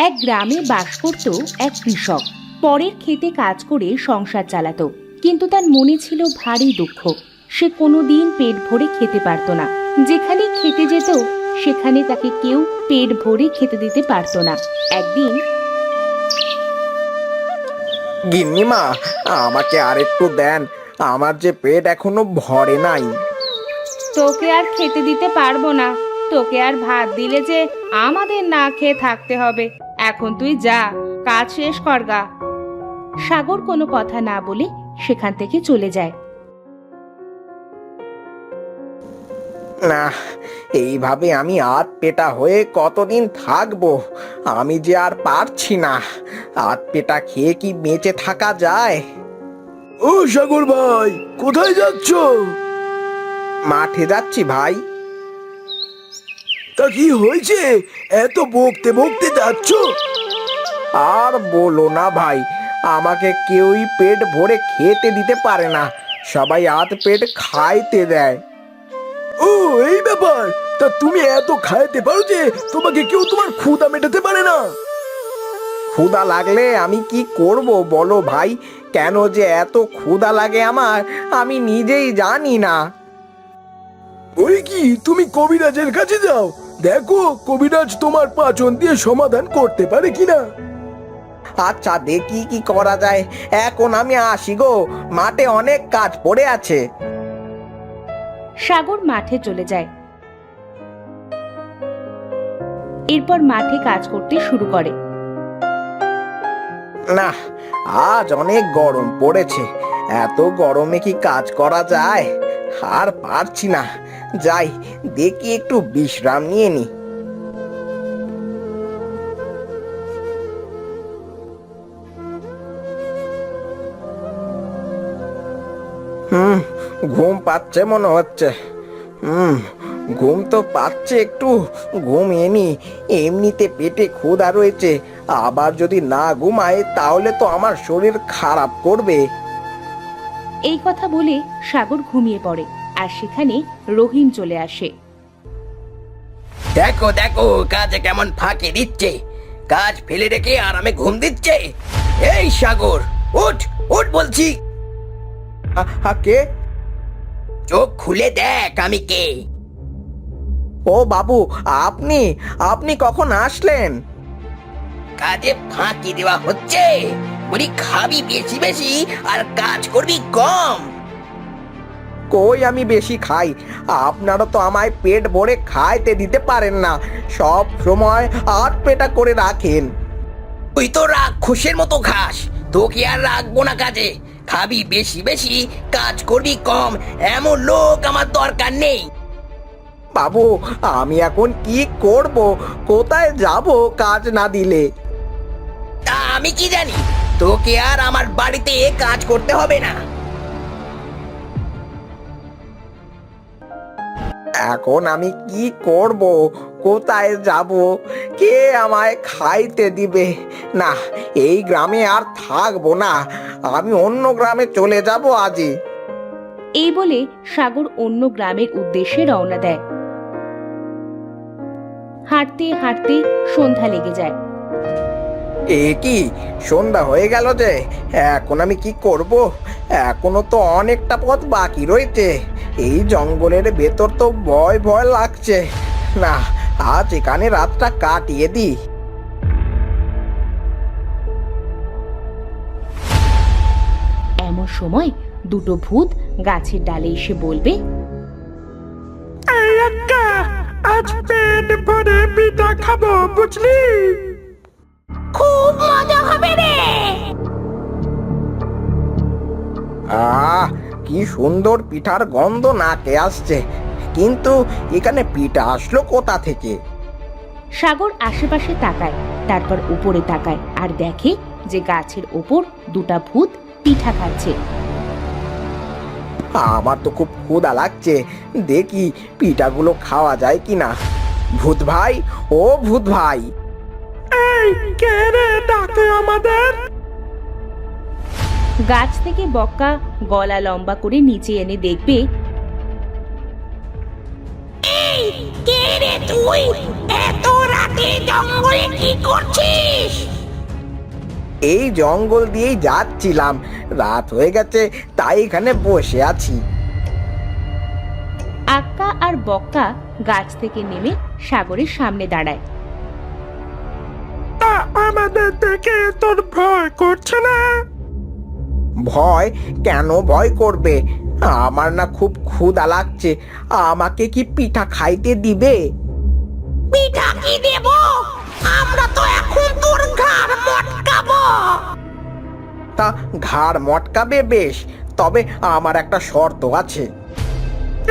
এক গ্রামে বাস করত এক কৃষক। পরের খেতে কাজ করে সংসার চালাতো, কিন্তু তার মনে ছিল ভারী দুঃখ। সে কোনোদিন পেট ভরে খেতে পারত না। যেখানে খেতে যেত সেখানে তাকে কেউ পেট ভরে খেতে দিতে পারত না। একদিন, গিন্নিমা, আমাকে আর একটু দেন, আমার যে পেট এখনো ভরে নাই। তোকে আর খেতে দিতে পারবো না। তোকে আর ভাত দিলে যে আমাদের না খেয়ে থাকতে হবে। এখন তুই যা, কাজ শেষ কর গা। সাগর কোনো কথা না বলে সেখান থেকে চলে যায়। না, এইভাবে আমি আধ পেটা হয়ে কতদিন থাকবো? আমি যে আর পারছি না। আধ পেটা খেয়ে কি বেঁচে থাকা যায়? ও সাগর ভাই, কোথায় যাচ্ছ? মাঠে যাচ্ছি ভাই। তা কি হয়েছে, এত বকতে বকতে যাচ্ছ? আর বলো না ভাই, আমাকে কেউই পেট ভরে খেতে দিতে পারে না, সবাই আধ পেট খাইতে দেয়। ও, এই ব্যাপার। তা তুমি এত খাইতে পারো যে তোমাকে কেউ তোমার ক্ষুধা মেটাতে পারে না? ক্ষুধা লাগলে আমি কি করব বলো ভাই? কেন যে এত ক্ষুধা লাগে আমার, আমি নিজেই জানি না। ওই কি, তুমি কবিরাজের কাছে যাও, দেখো কবিরাজ তোমার পাচন দিয়ে সমাধান করতে পারে কিনা। আচ্ছা, দেখি কি করা যায়। এখন আমি আসি গো, মাঠে অনেক কাজ পড়ে আছে। সাগর মাঠে চলে যায়। এরপর মাঠে কাজ করতে শুরু করে। না, আজ অনেক গরম পড়েছে, এত গরমে কি কাজ করা যায়? আর পারছি না, যাই দেখি একটু বিশ্রাম নিয়ে নি। ঘুম পাচ্ছে মনে হচ্ছে। ঘুম তো পাচ্ছে, একটু ঘুমিয়ে নি। এমনিতে পেটে ক্ষুধা রয়েছে, আবার যদি না ঘুমাই তাহলে তো আমার শরীর খারাপ করবে। এই কথা বলে সাগর ঘুমিয়ে পড়ে, আর সেখানে রহিম চলে আসে। দেখো দেখো, কাজে কেমন ফাঁকি দিচ্ছে, কাজ ফেলে রেখে আরামে ঘুম দিচ্ছে। এই সাগর, উঠ উঠ বলছি। কে? চোখ খুলে দেখ আমি কে। ও বাবু, আপনি আপনি কখন আসলেন? কাজে ফাঁকি দেওয়া হচ্ছে, বলি খাবি বেশি বেশি আর কাজ করবি কম। কই আমি বেশি খাই? আপনারা তো আমায় পেট ভরে খাইতে দিতে পারেন না, সব সময় আধ পেটা করে রাখেন। তুই তো রাক্ষসের মতো খাস, তোকে আর রাখবো না কাজে। খাবি বেশি বেশি, কাজ করবি কম, এমন লোক আমার দরকার নেই। বাবু, আমি এখন কি করব? কোথায় যাব কাজ না দিলে? তা আমি কি জানি, তোকে আর আমার বাড়িতে কাজ করতে হবে না। এখন আমি কি করব? কোথায় যাব? কে আমায় খাইতে দিবে? না, এই গ্রামে আর থাকবো না, আমি অন্য গ্রামে চলে যাব আজই। এই বলে সাগর অন্য গ্রামের উদ্দেশ্যে রওনা দেয়। হাঁটতে হাঁটতে সন্ধ্যা লেগে যায়। এ কি, সন্ধ্যা হয়ে গেল যে! এখন আমি কি করব? এখনো তো অনেকটা পথ বাকি রয়েছে। এই জঙ্গলের ভেতর তো ভয় ভয় লাগছে। না, আজ এখানে রাতটা কাটিয়ে দিই। এমন সময় দুটো ভূত গাছের ডালে এসে বলবে, আজ পেট ভরে পিঠা খাবো, বুঝলি? খুব মজা হবে রে। কি সুন্দর পিঠার গন্ধ নাকে আসছে, কিন্তু এখানে পিঠা আসলো কোথা থেকে? সাগর আশেপাশে তাকায়, তারপর উপরে তাকায় আর দেখে যে গাছের ওপর দুটা ভূত পিঠা খাচ্ছে। আমার তো খুব ক্ষুধা লাগছে, দেখি পিঠাগুলো খাওয়া যায় কিনা। ভূত ভাই, ও ভূত ভাই! এই কে রে ডাকে আমাদের? গাছ থেকে বক্কা গলা লম্বা করে নিচে এনে দেখবে কে রে তুই? এত রাত রাতে জঙ্গলে কি করছিস? এই জঙ্গল দিয়েই যাচ্ছিলাম, রাত হয়ে গেছে তাই এখানে বসে আছি। আক্কা আর বক্কা গাছ থেকে নেমে সাগরের সামনে দাঁড়ায়। আমাদের দেখে তোর ভয় করছে না? ভয় কেন ভয় করবে? আমার না খুব ক্ষুধা লাগছে, আমাকে কি পিঠা খাইতে দিবে? পিঠা কি দেব? আমরা তো এখন তোর ঘাড় মটকাবো। তা ঘাড় মটকাবে বেশ, তবে আমার একটা শর্ত আছে।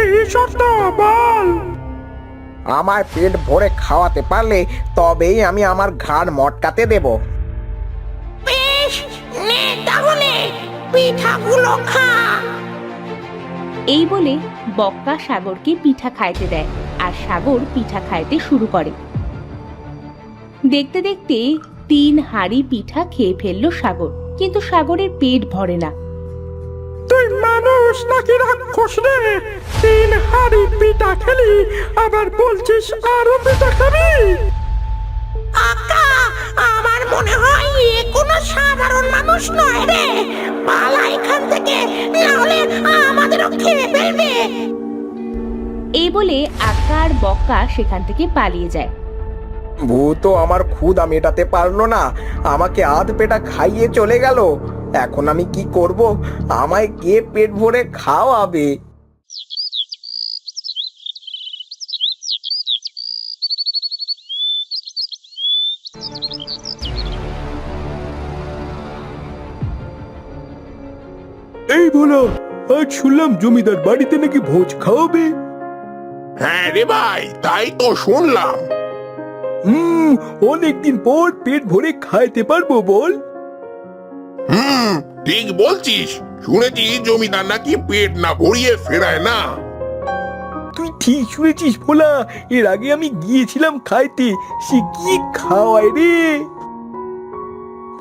এই শর্ত বল। আমার পেট ভরে খাওয়াতে পারলে তবেই আমি আমার ঘাড় মটকাতে দেব। বেশ, নে তাহলে পিঠাগুলো খা। এই বলে বক্কা সাগরকে পিঠা খাইতে দেয় আর সাগর পিঠা খাইতে শুরু করে। দেখতে দেখতে 3 হাঁড়ি পিঠা খেয়ে ফেললো সাগর, কিন্তু সাগরের পেট ভরে না। তুই মানুষ নাকি রাক্ষস রে? 3 হাঁড়ি পিঠা খেলি, আবার বলছিস আরো পিঠা খাবি? আকা, আমার মনে হয় এ কোনো সাধারণ মানুষ নয় রে। পালা এখান থেকে, নাহলে আমাদেরও খেয়ে ফেলবে। এই বলে আক্কা আর বক্কা সেখান থেকে পালিয়ে যায়। ভূত আমার ক্ষুধা মেটাতে পারলো না, আমাকে আধ পেটা খাইয়ে চলে গেল। এখন আমি কি করব? আমায় কে পেট ভরে খাওয়াবে? এই বলো, আজ শুনলাম জমিদার বাড়িতে নাকি ভোজ খাওয়াবে। হ্যাঁ রে ভাই, তাই তো শুনলাম। অনেকদিন পর পেট ভরে খাইতে পারবো বল। ঠিক বলছিস। শুনেছি জমিদার নাকি পেট না ভরিয়ে ফেরায় না। তুই ঠিক শুনেছিস ভোলা, এর আগে আমি গিয়েছিলাম খাইতে, সে কি খাওয়ায় রে।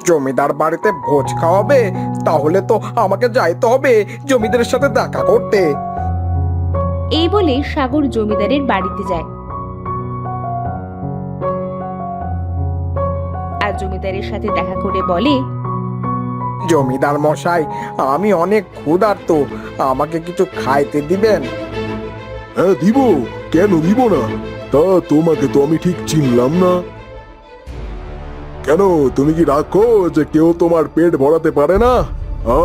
জমিদার বাড়িতে ভোজ খাওয়াবে? তাহলে তো আমাকে যাইতে হবে জমিদারের সাথে দেখা করতে। এই বলে সাগর জমিদারের বাড়িতে যায় আর জমিদারের সাথে দেখা করে বলে, জমিদার মশাই, আমি অনেক ক্ষুধার্ত, আমাকে কিছু খাইতে দিবেন? হ্যাঁ দিব, কেন দিব না? তা তোমাকে তো আমি ঠিক চিনলাম না। কেন, তুমি কি রাখো যে কেউ তোমার পেট ভরাতে পারে না?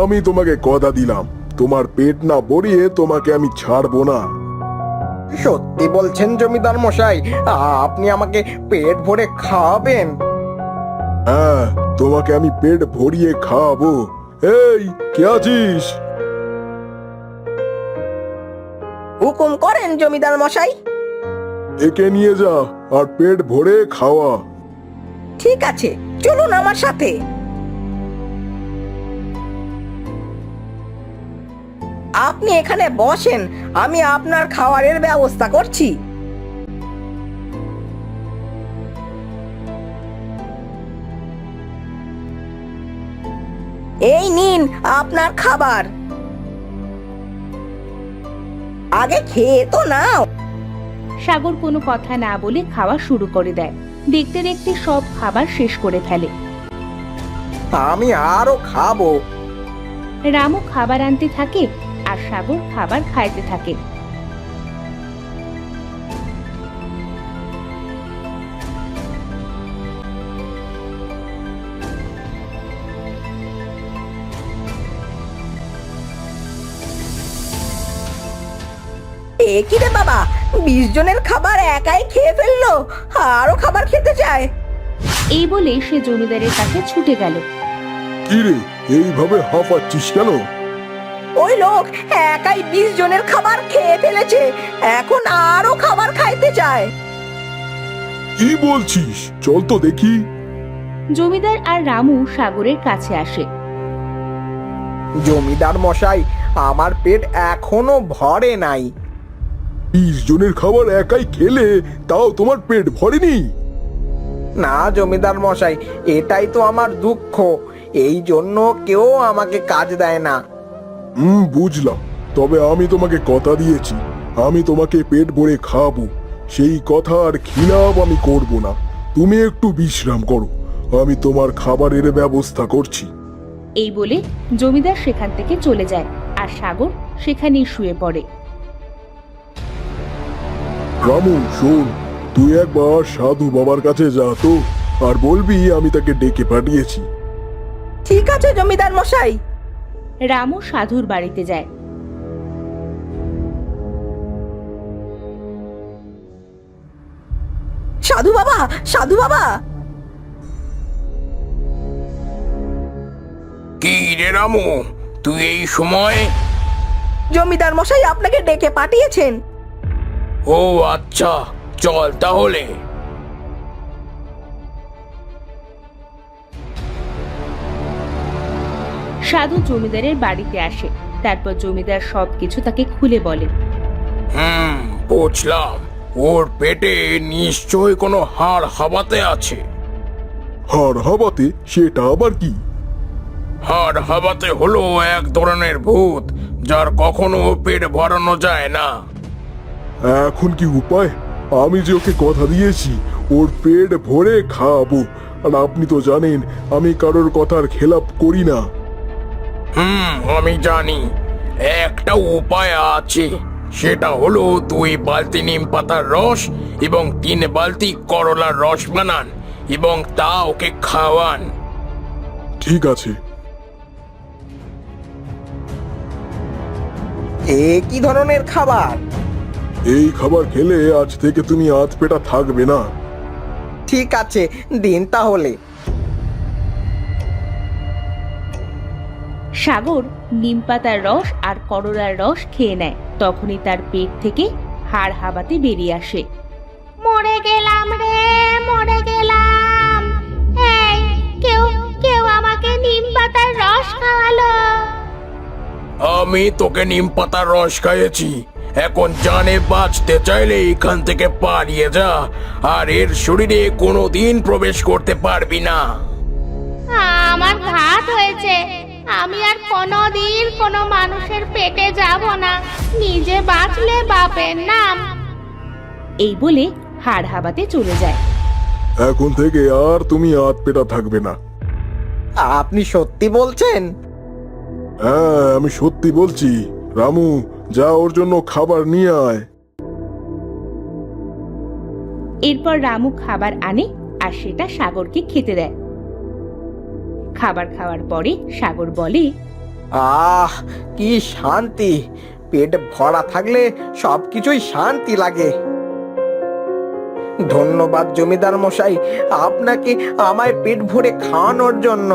আমি তোমাকে কথা দিলাম, তোমার পেট না ভরিয়ে তোমাকে আমি ছাড়বো না। সত্যি বলছেন জমিদার মশাই? আপনি আমাকে পেট ভরে খাওয়াবেন? হ্যাঁ, তোমাকে আমি পেট ভরিয়ে খাওয়াবো। এই, কে আছিস? হুকুম করেন জমিদার মশাই। একে নিয়ে যা আর পেট ভরে খাওয়া। ঠিক আছে, চলুন আমার সাথে। আপনি এখানে বসেন, আমি আপনার খাবারের ব্যবস্থা করছি। এই নিন আপনার খাবার, আগে খেয়ে তো নাও। সাগর কোনো কথা না বলে খাওয়া শুরু করে দেয়। দেখতে দেখতে সব খাবার শেষ করে ফেলে। আমি আরো খাবো। রামু খাবার আনতে থাকে আর সাগর খাবার খাইতে থাকে। এ কি রে বাবা, 20 জনের খাবার একাই খেয়ে ফেললো, আরো খাবার খেতে চায়। এই বলে সে জমিদারের কাছে ছুটে গেল। কি রে, এইভাবে হাঁপাচ্ছিস কেন? ওই লোক একাই 20 জনের খাবার খেয়ে ফেলেছে, এখন আরো খাবার খাইতে চায়। কি বলছিস? চল তো দেখি। জমিদার আর রামু সাগরের কাছে আসে। জমিদার মশাই, আমার পেট এখনো ভরে নাই। 20 জনের খাবার একাই খেলে তাও তোমার পেট ভরেনি? না জমিদার মশাই, এটাই তো আমার দুঃখ, এই জন্য কেউ আমাকে কাজ দেয় না। বুঝলাম, তবে আমি তোমাকে কথা দিয়েছি, আমি তোমাকে পেট ভরে খাওয়াবো। সেই কথা আর খিলাপ আমি করব না। তুমি একটু বিশ্রাম করো, আমি তোমার খাবারের ব্যবস্থা করছি। এই বলে জমিদার সেখান থেকে চলে যায় আর সাগর সেখানেই শুয়ে পড়ে। রামু শোন, তুই একবার সাধু বাবার কাছে যা তো, আর বলবি আমি তাকে ডেকে পাঠিয়েছি। ঠিক আছে জমিদার মশাই। রামু সাধুর বাড়িতে যায়। সাধু বাবা, সাধু বাবা। কি রে রামু, তুই এই সময়? জমিদার মশাই আপনাকে ডেকে পাঠিয়েছেন। ও আচ্ছা, চল তাহলে। সাধু জমিদারের বাড়িতে আসে। তারপর জমিদার সবকিছু তাকে খুলে বলে। বুঝলাম, ওর পেটে নিশ্চয় কোনো হাড় হাবাতে আছে। হাড় হাবাতে? সেটা আবার কি? হাড় হাবাতে হলো এক ধরনের ভূত, যার কখনো পেট ভরানো যায় না। এখন কি উপায়? আমি যে ওকে কথা দিয়েছি ওর পেট ভরে খাওয়াবো, আর আপনি তো জানেন আমি কারোর কথার খেলাপ করি না। আমি জানি একটা উপায় আছে, সেটা হলো 2 বালতি নিম পাতার রস এবং 3 বালতি করলার রস বানান এবং তা ওকে খাওয়ান। ঠিক আছে। এ কি ধরনের খাবার? এই খাবার খেলে আজ থেকে তুমি আধ পেটা থাকবে না। ঠিক আছে, দিন তাহলে। সাগর নিম পাতার রস আর করলার রস খেয়ে নেয়। তখনই তার পেট থেকে হাড় হাবাতে বেরিয়ে আসে। মরে গেলাম রে, মরে গেলাম। এই কেউ কেউ আমাকে নিম পাতার রস খাওয়ালো। আমি তোকে নিম পাতার রস খাইয়েছি, এখন জানে বাঁচতে চাইলে এখান থেকে পালিয়ে যা, আর এর শরীরে কোনোদিন প্রবেশ করতে পারবি না। আমার ঘাত হয়েছে, আমি আর কোনোদিন কোনো মানুষের পেটে যাব না। নিজে বাঁচলে বাপের নাম। এই বলে হাড় হাবাতে চলে যায়। এখন থেকে আর তুমি আধ পেটা থাকবে না। আপনি সত্যি বলছেন? হ্যাঁ, আমি সত্যি বলছি। রামু, যা ওর জন্য খাবার নিয়ে আয়। এরপর রামু খাবার আনে আর সেটা সাগরকে খেতে দেয়। খাবার খাওয়ার পরে সাগর বলে, আহ, কি শান্তি! পেট ভরা থাকলে সবকিছুই শান্তি লাগে। ধন্যবাদ জমিদার মশাই, আপনাকে আমায় পেট ভরে খাওয়ানোর জন্য।